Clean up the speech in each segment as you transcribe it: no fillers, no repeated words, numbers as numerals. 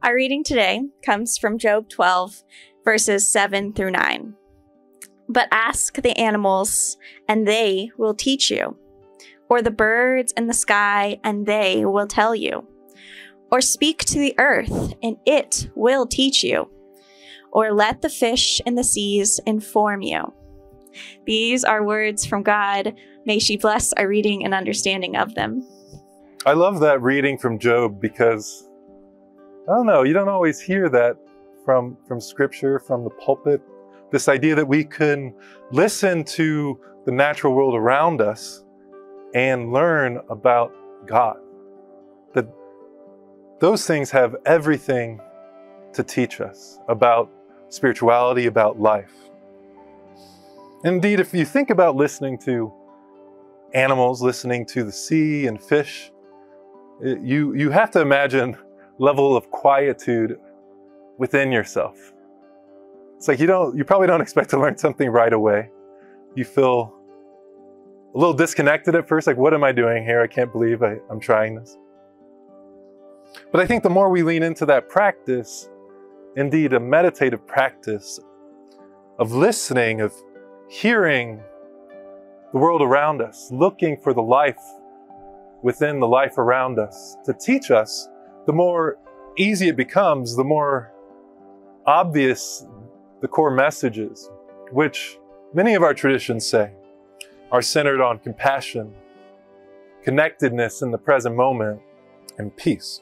Our reading today comes from Job 12, verses 7 through 9. But ask the animals, and they will teach you, or the birds in the sky, and they will tell you, or speak to the earth, and it will teach you, or let the fish in the seas inform you. These are words from God. May she bless our reading and understanding of them. I love that reading from Job because, I don't know, you don't always hear that from Scripture, from the pulpit. This idea that we can listen to the natural world around us and learn about God. That those things have everything to teach us about spirituality, about life. Indeed, if you think about listening to animals, listening to the sea and fish, you have to imagine a level of quietude within yourself. It's like you probably don't expect to learn something right away. You feel a little disconnected at first, like, what am I doing here? I can't believe I'm trying this. But I think the more we lean into that practice, indeed a meditative practice of listening, of hearing the world around us, looking for the life within the life around us to teach us, the more easy it becomes, the more obvious the core messages, which many of our traditions say are centered on compassion, connectedness in the present moment, and peace.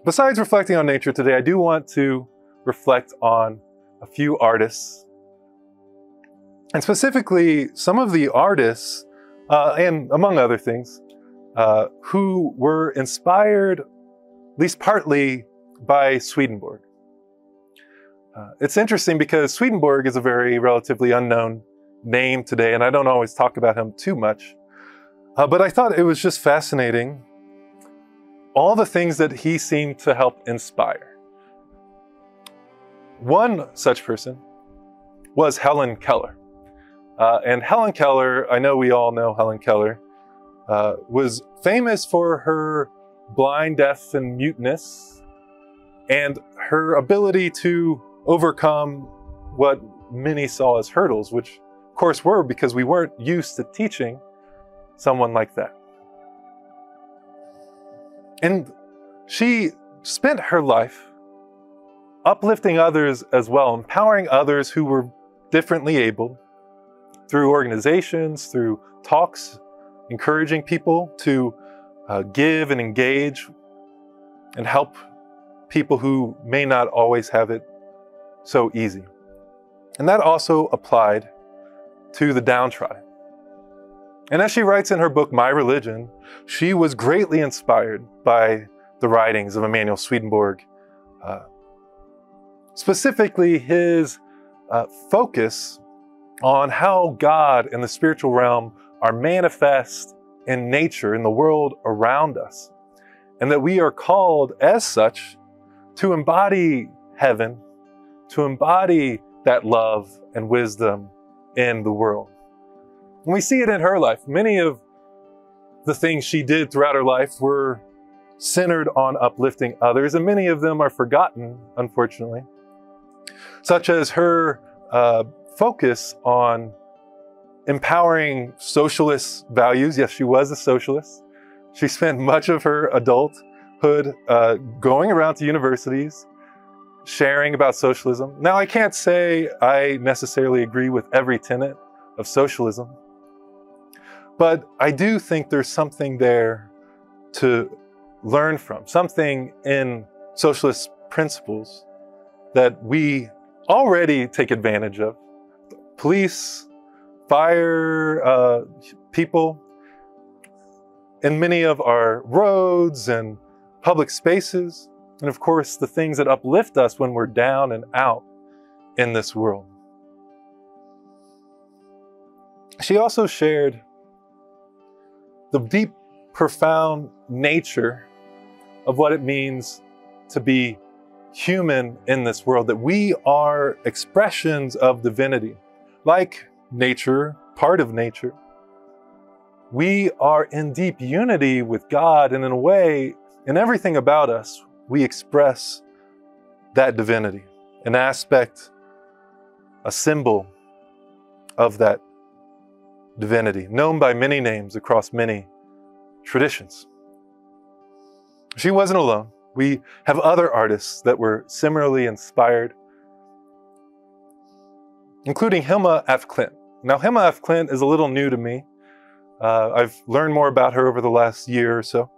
Besides reflecting on nature today, I do want to reflect on a few artists, and specifically some of the artists, and among other things, who were inspired, at least partly, by Swedenborg. It's interesting because Swedenborg is a very relatively unknown name today, and I don't always talk about him too much. But I thought it was just fascinating, all the things that he seemed to help inspire. One such person was Helen Keller. And Helen Keller, I know we all know Helen Keller, was famous for her blind, deaf, and muteness, and her ability to overcome what many saw as hurdles, which of course were because we weren't used to teaching someone like that. And she spent her life uplifting others as well, empowering others who were differently abled through organizations, through talks, encouraging people to give and engage and help people who may not always have it so easy. And that also applied to the downtrodden. And as she writes in her book, My Religion, she was greatly inspired by the writings of Emanuel Swedenborg, specifically his focus on how God and the spiritual realm are manifest in nature, in the world around us, and that we are called as such to embody heaven, to embody that love and wisdom in the world. And we see it in her life. Many of the things she did throughout her life were centered on uplifting others, and many of them are forgotten, unfortunately, such as her focus on empowering socialist values. Yes, she was a socialist. She spent much of her adulthood going around to universities, sharing about socialism. Now, I can't say I necessarily agree with every tenet of socialism, but I do think there's something there to learn from, something in socialist principles that we already take advantage of. Police, fire, people, in many of our roads and public spaces, and of course the things that uplift us when we're down and out in this world. She also shared the deep, profound nature of what it means to be human in this world, that we are expressions of divinity. Like nature, part of nature, we are in deep unity with God, and in a way, In everything about us, we express that divinity, an aspect, a symbol of that divinity, known by many names across many traditions. She wasn't alone. We have other artists that were similarly inspired, including Hilma af Klint. Now, Hilma af Klint is a little new to me. I've learned more about her over the last year or so.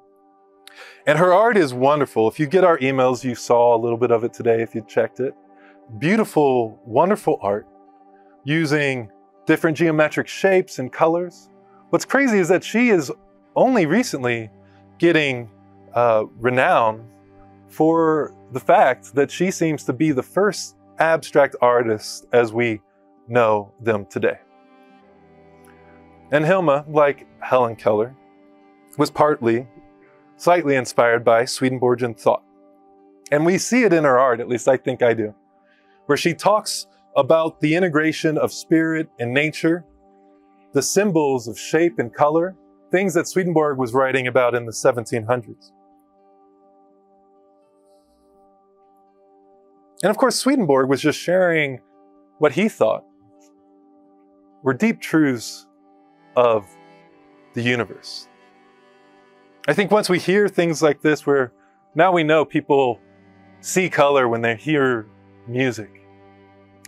And her art is wonderful. If you get our emails, you saw a little bit of it today if you checked it. Beautiful, wonderful art using different geometric shapes and colors. What's crazy is that she is only recently getting renown for the fact that she seems to be the first abstract artist as we know them today. And Hilma, like Helen Keller, was slightly inspired by Swedenborgian thought. And we see it in her art, at least I think I do, where she talks about the integration of spirit and nature, the symbols of shape and color, things that Swedenborg was writing about in the 1700s. And of course, Swedenborg was just sharing what he thought were deep truths of the universe. I think once we hear things like this, where now we know people see color when they hear music.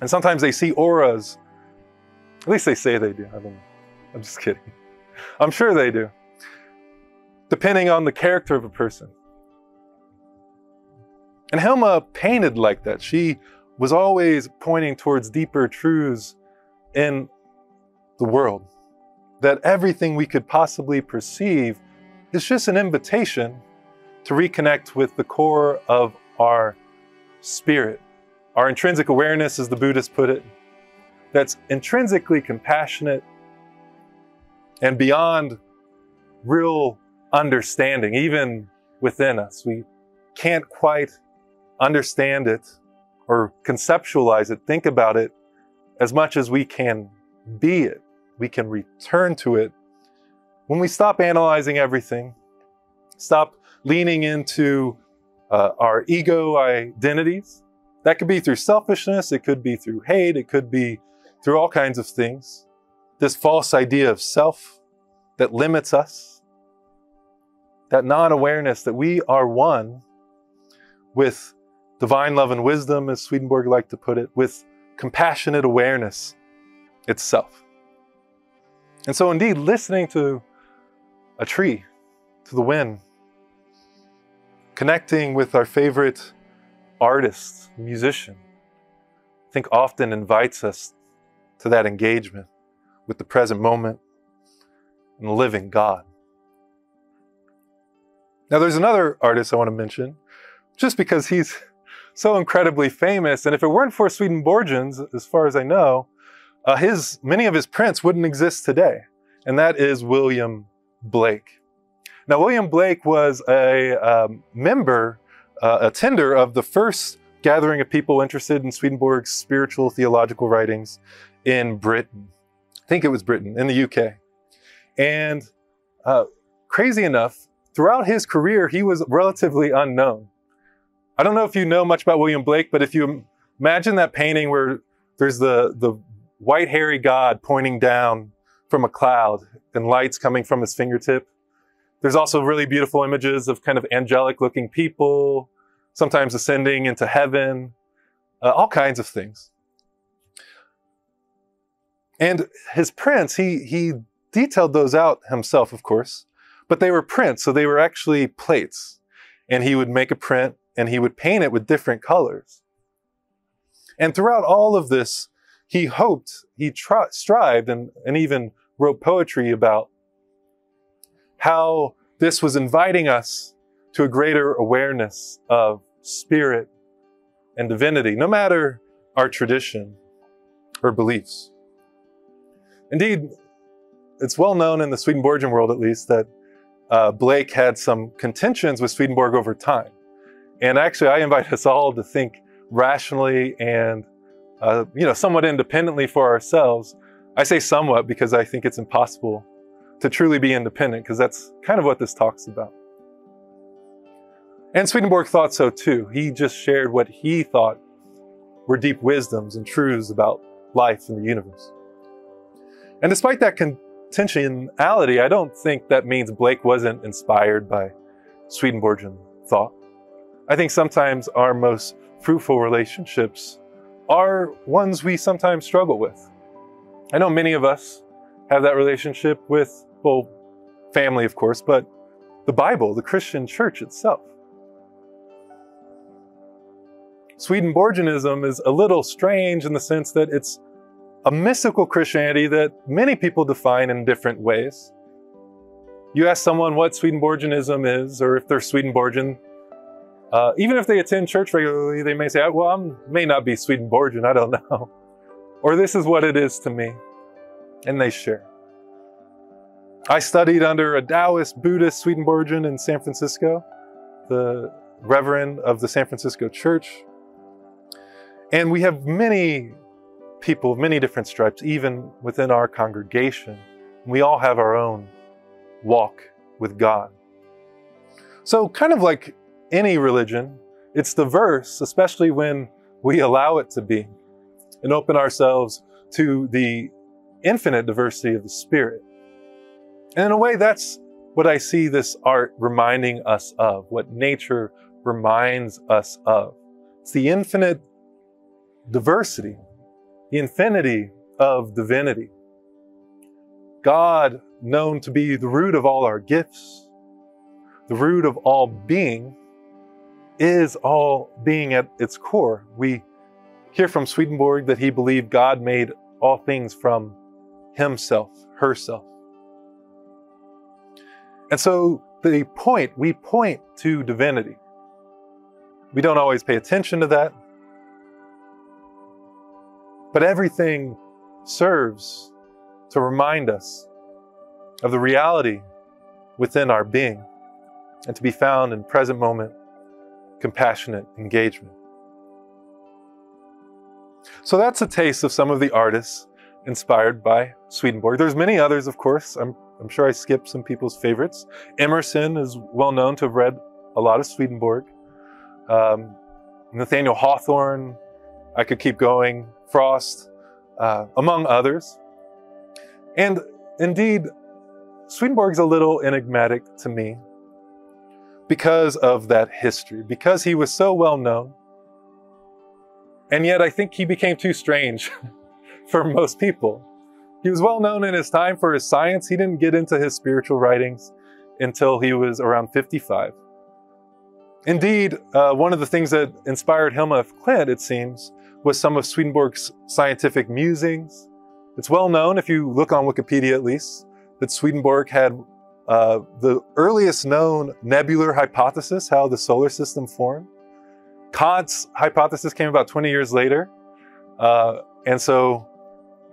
And sometimes they see auras. At least they say they do. I don't know. I'm just kidding. I'm sure they do. Depending on the character of a person. And Hilma painted like that. She was always pointing towards deeper truths in the world. That everything we could possibly perceive is just an invitation to reconnect with the core of our spirit. Our intrinsic awareness, as the Buddhists put it, that's intrinsically compassionate and beyond real understanding, even within us. We can't quite understand it or conceptualize it, think about it as much as we can be it. We can return to it when we stop analyzing everything, stop leaning into our ego identities. That could be through selfishness, it could be through hate, it could be through all kinds of things. This false idea of self that limits us, that non-awareness that we are one with divine love and wisdom, as Swedenborg liked to put it, with compassionate awareness itself. And so indeed, listening to a tree, to the wind, connecting with our favorite artist, musician, I think often invites us to that engagement with the present moment and the living God. Now there's another artist I want to mention, just because he's so incredibly famous, and if it weren't for Swedenborgians, as far as I know, many of his prints wouldn't exist today, and that is William Blake. Now, William Blake was a member, attender of the first gathering of people interested in Swedenborg's spiritual theological writings in Britain. I think it was Britain, in the UK. And crazy enough, throughout his career, he was relatively unknown. I don't know if you know much about William Blake, but if you imagine that painting where there's the white hairy God pointing down from a cloud and lights coming from his fingertip. There's also really beautiful images of kind of angelic looking people, sometimes ascending into heaven, all kinds of things. And his prints, he detailed those out himself, of course, but they were prints, so they were actually plates. And he would make a print and he would paint it with different colors. And throughout all of this, he hoped, he strived and even wrote poetry about how this was inviting us to a greater awareness of spirit and divinity, no matter our tradition or beliefs. Indeed, it's well known in the Swedenborgian world, at least, that Blake had some contentions with Swedenborg over time. And actually, I invite us all to think rationally and somewhat independently for ourselves. I say somewhat because I think it's impossible to truly be independent, because that's kind of what this talks about. And Swedenborg thought so too. He just shared what he thought were deep wisdoms and truths about life and the universe. And despite that contentionality, I don't think that means Blake wasn't inspired by Swedenborgian thought. I think sometimes our most fruitful relationships are ones we sometimes struggle with. I know many of us have that relationship with, well, family, of course, but the Bible, the Christian church itself. Swedenborgianism is a little strange in the sense that it's a mystical Christianity that many people define in different ways. You ask someone what Swedenborgianism is, or if they're Swedenborgian, even if they attend church regularly, they may say, well, I may not be Swedenborgian, I don't know. Or this is what it is to me. And they share. I studied under a Taoist Buddhist Swedenborgian in San Francisco, the Reverend of the San Francisco Church. And we have many people of many different stripes, even within our congregation. We all have our own walk with God. So kind of like any religion, it's diverse, especially when we allow it to be and open ourselves to the infinite diversity of the Spirit. And in a way, that's what I see this art reminding us of, what nature reminds us of. It's the infinite diversity, the infinity of divinity. God, known to be the root of all our gifts, the root of all being, is all being at its core. We hear from Swedenborg that he believed God made all things from himself, herself. And so we point to divinity. We don't always pay attention to that, but everything serves to remind us of the reality within our being and to be found in present moment, compassionate engagement. So that's a taste of some of the artists inspired by Swedenborg. There's many others, of course. I'm sure I skipped some people's favorites. Emerson is well known to have read a lot of Swedenborg. Nathaniel Hawthorne, I could keep going, Frost, among others. And indeed, Swedenborg's a little enigmatic to me because of that history, because he was so well known. And yet I think he became too strange for most people. He was well known in his time for his science. He didn't get into his spiritual writings until he was around 55. Indeed, one of the things that inspired Hilma of Klint, it seems, was some of Swedenborg's scientific musings. It's well known, if you look on Wikipedia at least, that Swedenborg had the earliest known nebular hypothesis, how the solar system formed. Kant's hypothesis came about 20 years later, and so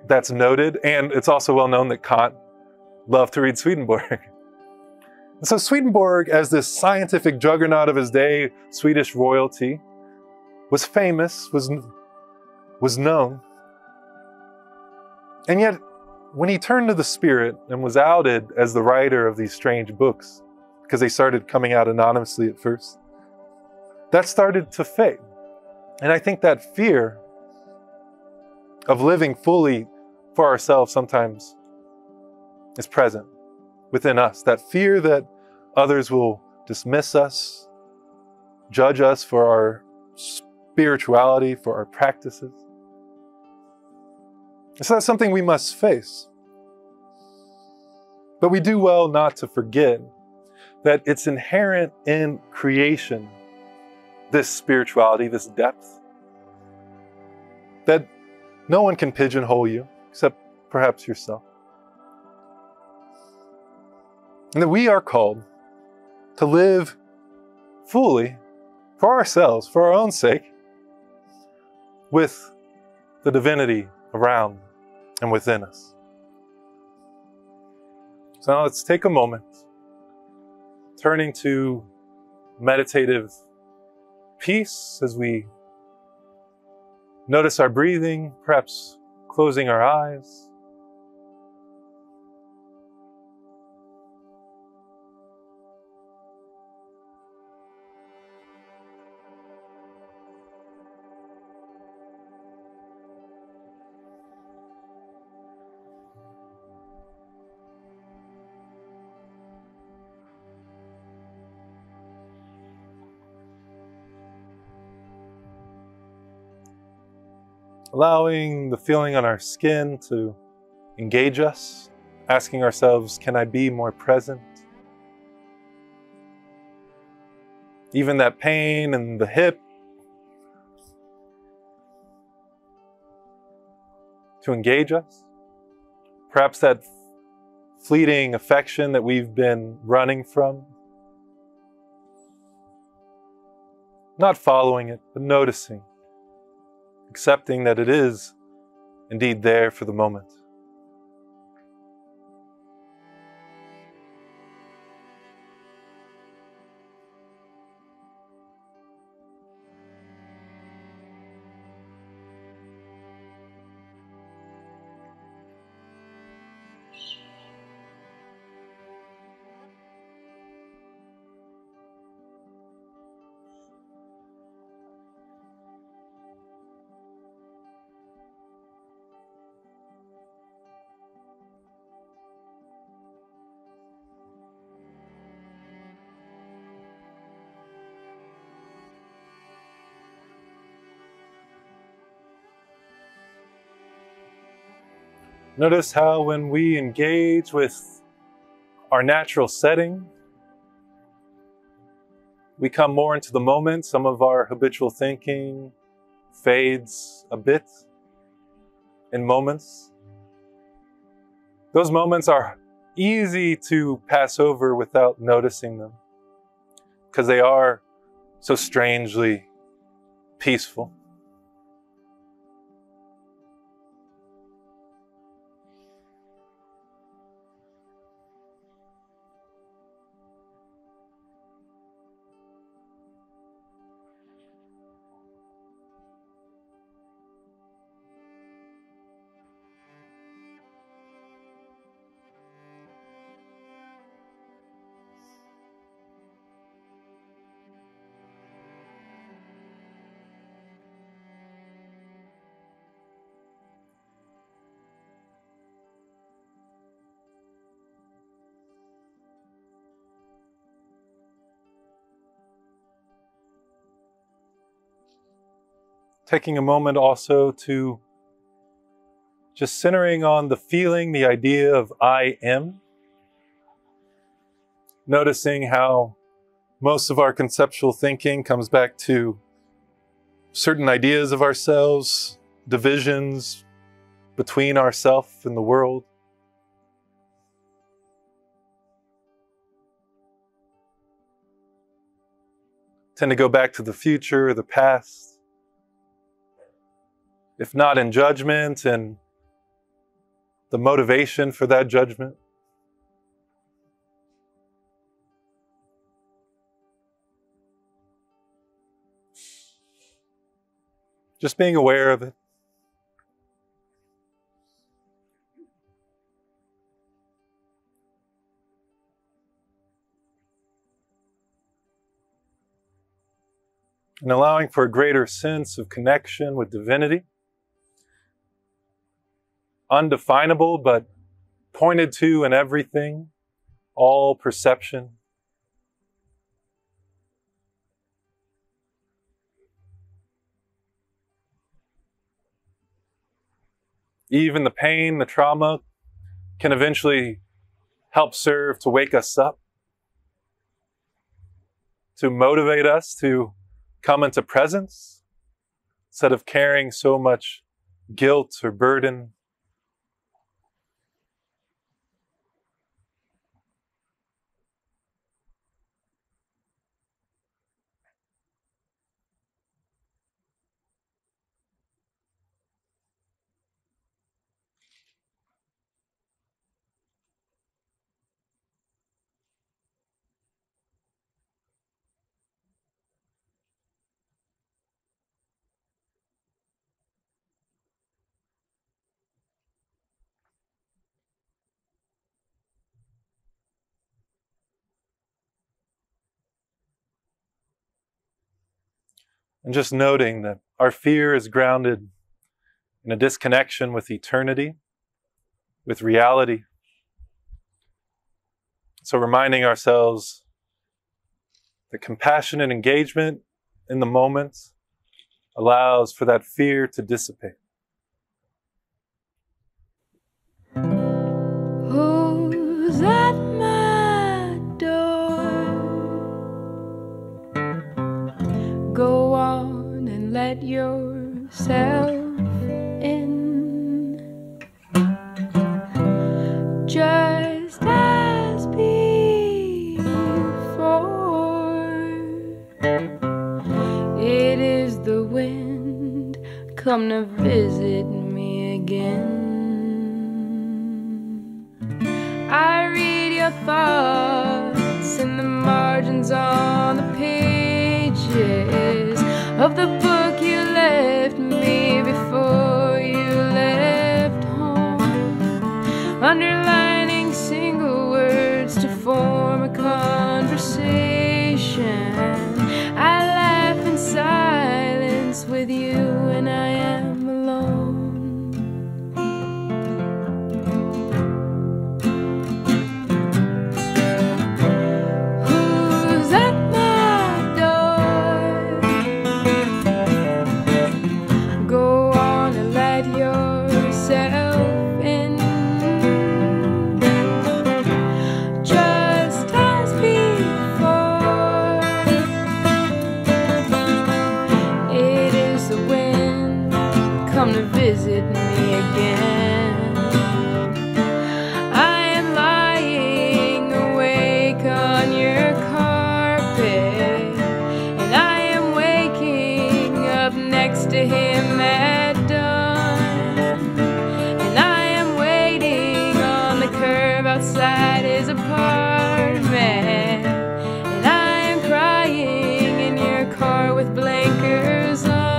that's noted. And it's also well known that Kant loved to read Swedenborg. And so Swedenborg, as this scientific juggernaut of his day, Swedish royalty, was famous, was known. And yet, when he turned to the Spirit and was outed as the writer of these strange books, because they started coming out anonymously at first, that started to fade. And I think that fear of living fully for ourselves sometimes is present within us. That fear that others will dismiss us, judge us for our spirituality, for our practices. So that's something we must face. But we do well not to forget that it's inherent in creation, this spirituality, this depth, that no one can pigeonhole you except perhaps yourself. And that we are called to live fully for ourselves, for our own sake, with the divinity around and within us. So now let's take a moment, turning to meditative peace as we notice our breathing, perhaps closing our eyes. allowing the feeling on our skin to engage us, asking ourselves, can I be more present? Even that pain in the hip, to engage us. Perhaps that fleeting affection that we've been running from. Not following it, but noticing, accepting that it is indeed there for the moment. Notice how when we engage with our natural setting, we come more into the moment. Some of our habitual thinking fades a bit in moments. Those moments are easy to pass over without noticing them because they are so strangely peaceful. Taking a moment also to just centering on the feeling, the idea of I am. Noticing how most of our conceptual thinking comes back to certain ideas of ourselves, divisions between ourselves and the world. Tend to go back to the future, the past. If not in judgment and the motivation for that judgment. Just being aware of it. And allowing for a greater sense of connection with divinity. Undefinable, but pointed to in everything, all perception. Even the pain, the trauma can eventually help serve to wake us up, to motivate us to come into presence instead of carrying so much guilt or burden. And just noting that our fear is grounded in a disconnection with eternity, with reality. So reminding ourselves that compassionate engagement in the moment allows for that fear to dissipate. let yourself in, just as before. It is the wind come to visit me again. I read your thoughts in the margins on the pages of the book you left me before you left home, underlining single words to form a conversation. I laugh in silence with you when I am alone. Who's at my door? Go on and let yourself in, just as before. It is the wind come to visit me again. I am lying awake on your carpet, and I am waking up next to him at dawn, and I am waiting on the curb outside his apartment, and I am crying in your car with blinkers on.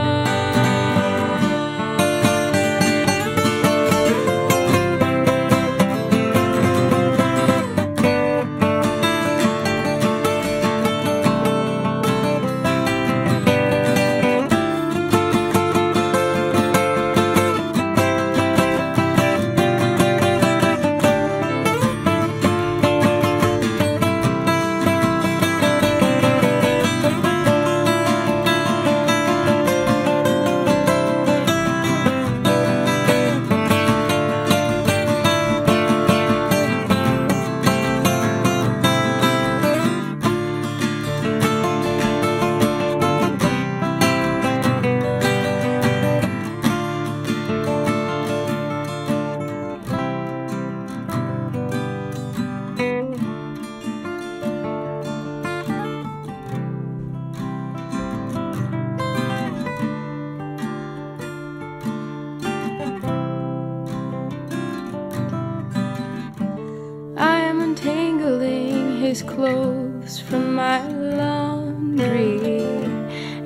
I am untangling his clothes from my laundry,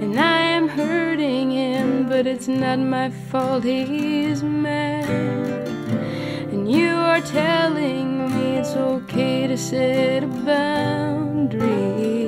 and I am hurting him, but it's not my fault he's mad. And you are telling me it's okay to set a boundary,